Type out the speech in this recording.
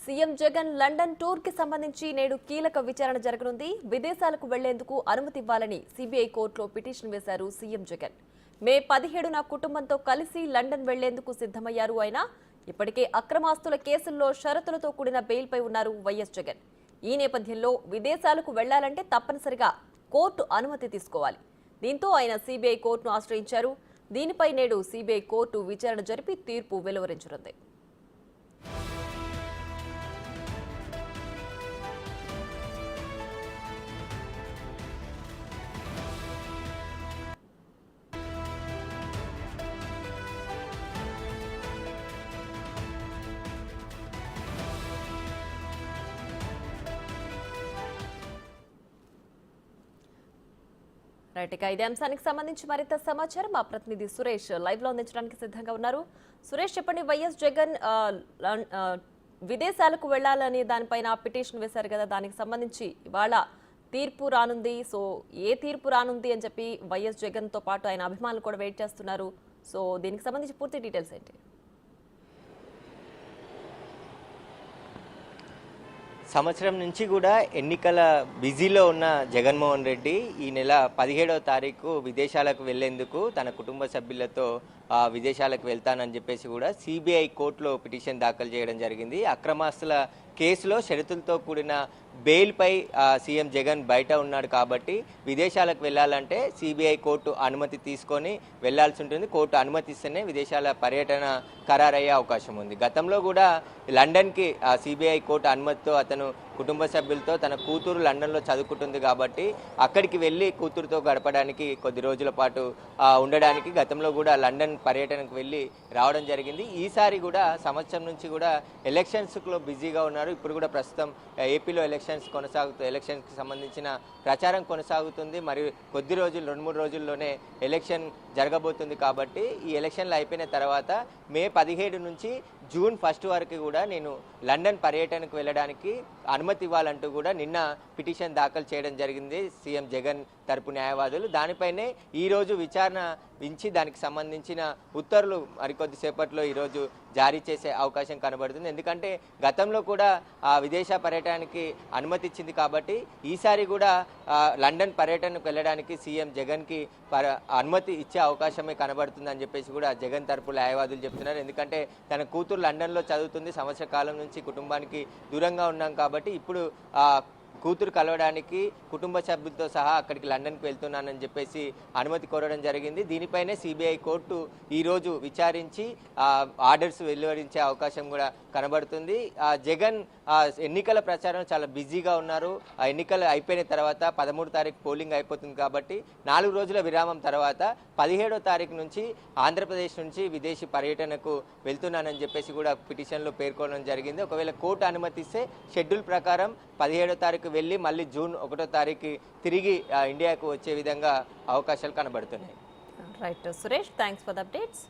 CM Jagan London tour కి సంబంధించి నేడు కీలక విచారణ జరగనుంది. విదేశాలకు వెళ్లేందుకు అనుమతి ఇవ్వాలని సీబీఐ కోర్టులో పిటిషన్ వేశారు సీఎం జగన్. మే 17న కుటుంబంతో కలిసి లండన్ వెళ్లేందుకు సిద్ధమయ్యారు. ఆయన ఇప్పటికే అక్రమాస్తుల కేసుల్లో షరతులతో కూడిన బెయిల్పై ఉన్నారు వైఎస్ జగన్. ఈ నేపథ్యంలో విదేశాలకు వెళ్లాలంటే తప్పనిసరిగా కోర్టు అనుమతి తీసుకోవాలి. దీంతో ఆయన సీబీఐ కోర్టును ఆశ్రయించారు. దీనిపై నేడు సీబీఐ కోర్టు విచారణ జరిపి తీర్పు వెలువరించనుంది. రైట్, ఇక ఇదే అంశానికి సంబంధించి మరింత సమాచారం మా ప్రతినిధి సురేష్ లైవ్ లో అందించడానికి సిద్ధంగా ఉన్నారు. సురేష్, చెప్పండి, వైఎస్ జగన్ విదేశాలకు వెళ్లాలని దానిపైన పిటిషన్ వేశారు కదా, దానికి సంబంధించి ఇవాళ తీర్పు రానుంది. సో ఏ తీర్పు రానుంది అని చెప్పి వైఎస్ జగన్ తో పాటు ఆయన అభిమానులు కూడా వెయిట్ చేస్తున్నారు. సో దీనికి సంబంధించి పూర్తి డీటెయిల్స్ ఏంటి? సంవత్సరం నుంచి కూడా ఎన్నికల బిజీలో ఉన్న జగన్మోహన్ రెడ్డి ఈ నెల 17వ తారీఖు విదేశాలకు వెళ్లేందుకు తన కుటుంబ సభ్యులతో విదేశాలకు వెళ్తానని చెప్పేసి కూడా సిబిఐ కోర్టులో పిటిషన్ దాఖలు చేయడం జరిగింది. అక్రమాస్తుల కేసులో షరతులతో కూడిన బెయిల్పై సీఎం జగన్ బయట ఉన్నాడు కాబట్టి విదేశాలకు వెళ్ళాలంటే సిబిఐ కోర్టు అనుమతి తీసుకొని వెళ్లాల్సి ఉంటుంది. కోర్టు అనుమతిస్తేనే విదేశాల పర్యటన ఖరారయ్యే అవకాశం ఉంది. గతంలో కూడా లండన్కి సిబిఐ కోర్టు అనుమతితో అతను కుటుంబ సభ్యులతో తన కూతురు లండన్లో చదువుకుంటుంది కాబట్టి అక్కడికి వెళ్ళి కూతురుతో గడపడానికి కొద్ది రోజుల పాటు ఉండడానికి గతంలో కూడా లండన్ పర్యటనకు వెళ్ళి రావడం జరిగింది. ఈసారి కూడా సంవత్సరం నుంచి కూడా ఎలక్షన్స్లో బిజీగా ఉన్నారు. ఇప్పుడు కూడా ప్రస్తుతం ఏపీలో ఎలక్షన్స్కి సంబంధించిన ప్రచారం కొనసాగుతుంది. మరియు కొద్ది రోజులు 2-3 రోజుల్లోనే ఎలక్షన్ జరగబోతుంది కాబట్టి ఈ ఎలక్షన్లు అయిపోయిన తర్వాత మే 17 నుంచి జూన్ 1 వరకు కూడా నేను లండన్ పర్యటనకు వెళ్ళడానికి అనుమతి ఇవ్వాలంటూ కూడా నిన్న పిటిషన్ దాఖలు చేయడం జరిగింది సీఎం జగన్ తరపు న్యాయవాదులు. దానిపైనే ఈరోజు విచారణ వించి దానికి సంబంధించిన ఉత్తర్వులు మరికొద్దిసేపట్లో ఈరోజు జారీ చేసే అవకాశం కనబడుతుంది. ఎందుకంటే గతంలో కూడా విదేశ పర్యటనకి అనుమతి ఇచ్చింది కాబట్టి ఈసారి కూడా లండన్ పర్యటనకు వెళ్ళడానికి సీఎం జగన్కి అనుమతి ఇచ్చే అవకాశమే కనబడుతుందని చెప్పేసి కూడా జగన్ తరపు న్యాయవాదులు చెప్తున్నారు. ఎందుకంటే తన కూతురు లండన్లో చదువుతుంది. సంవత్సర కాలం నుంచి కుటుంబానికి దూరంగా ఉన్నాం కాబట్టి ఇప్పుడు కూతురు కలవడానికి కుటుంబ సభ్యులతో సహా అక్కడికి లండన్కి వెళ్తున్నానని చెప్పేసి అనుమతి కోరడం జరిగింది. దీనిపైనే సిబిఐ కోర్టు ఈరోజు విచారించి ఆర్డర్స్ వెలువరించే అవకాశం కూడా కనబడుతుంది. జగన్ ఎన్నికల ప్రచారం చాలా బిజీగా ఉన్నారు. ఆ ఎన్నికలు అయిపోయిన తర్వాత 13వ తారీఖు పోలింగ్ అయిపోతుంది కాబట్టి 4 రోజుల విరామం తర్వాత 17వ తారీఖు నుంచి ఆంధ్రప్రదేశ్ నుంచి విదేశీ పర్యటనకు వెళ్తున్నానని చెప్పేసి కూడా పిటిషన్లో పేర్కొనడం జరిగింది. ఒకవేళ కోర్టు అనుమతిస్తే షెడ్యూల్ ప్రకారం 17వ తారీఖు వెళ్ళి మళ్ళీ జూన్ 1వ తారీఖు తిరిగి ఇండియాకు వచ్చే విధంగా అవకాశాలు కనబడుతున్నాయి. Right Suresh, thanks for the updates.